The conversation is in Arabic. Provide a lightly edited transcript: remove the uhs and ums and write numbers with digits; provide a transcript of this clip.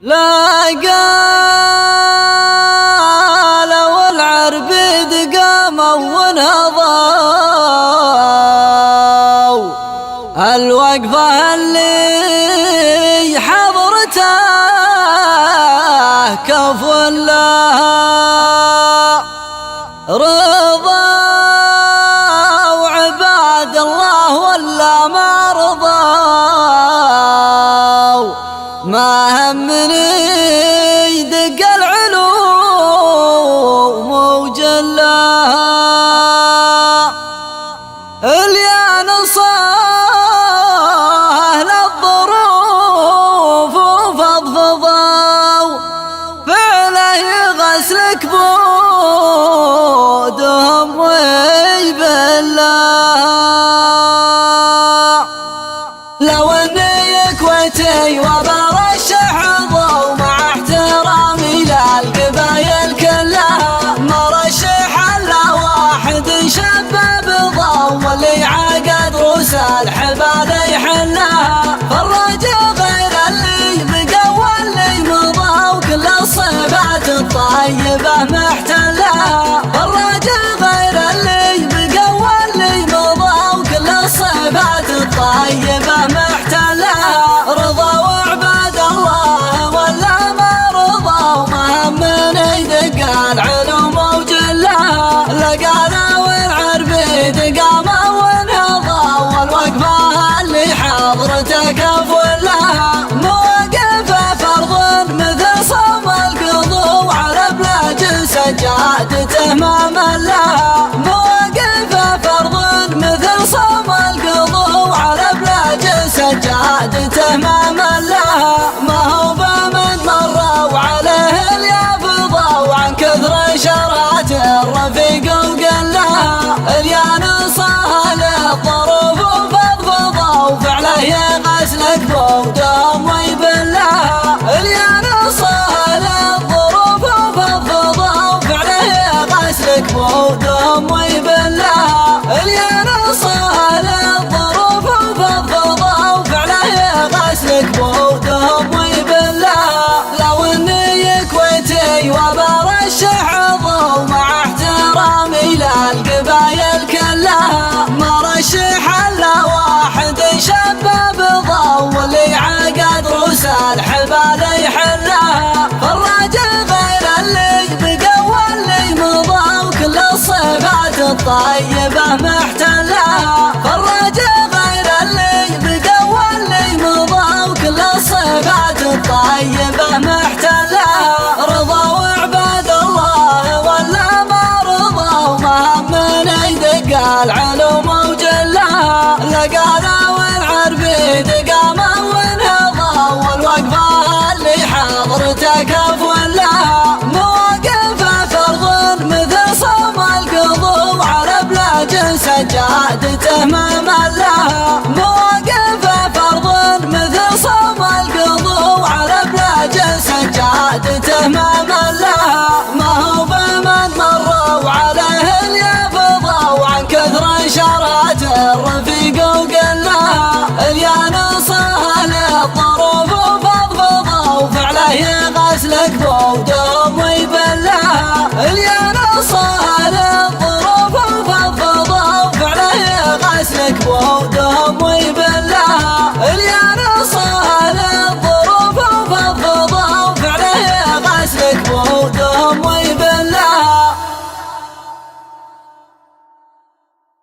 لا قال والعربيد قاموا ونهضوا الوقفة اللي حضرته كفو لها رضا وعباد الله ولا ما رضوا ما همني دق العلوم وجلها اليان صاهل الظروف وفضفضوا فعله يغسلك بودهم ويبلها لو اني كويتي وبرشح ضو مع احترامي للقبايل كلها ما رشح الا واحد شباب ضو واللي عقد روس الحبال يحلها فالرجا غير اللي بقى واللي مضى وكل الصفات الطيبه محتلها فالرجا غير اللي بقى واللي مضى وكل الصفات الطيبه محتلها رضا وعباد الله ولا ما رضا وما من يدق العلوم وجلها لقانا والعربيد قاما ونهضا والوقفه اللي حضرته كفو لها مواقفه فرض مثل صوم القضو على بلاج سجادته ما ملها مواقفه فرض مثل صوم القضو على بلاج سجادته ما ملها ما هو بمن مروا عليه اليافضة وعن كثر شرات الرفيق وقلها اليان صاهل الظروف وفضفضة وفعله يغسلك بودهم ويبلها اليان صاهل الظروف وفضفضة وفعله يغسلك بودهم ويبلها اليان صاهل الظروف وفضفضة وفعله يغسلك بودهم ويبلها لو اني كويتي وبرشح ضو مع احترامي للقبايل كلها ما رشح الا واحد شباب ضو واللي عقد روس الحبال يحلها فالرجا غير اللي بقى واللي مضى وكل الصفات الطيبه محتلها فالرجا غير اللي بقى واللي مضى وكل الصفات الطيبه محتلها رضا وعباد الله ولا ما رضا وما من يدق العلوم وجلها لقانا والعربيد قاما ونهضا والوقفه اللي حضرته كفو لها مواقفه فرض مثل صوم القضو على بلاج سجادته ما ملها مواقفه فرض مثل صوم القضو على بلاج سجادته ما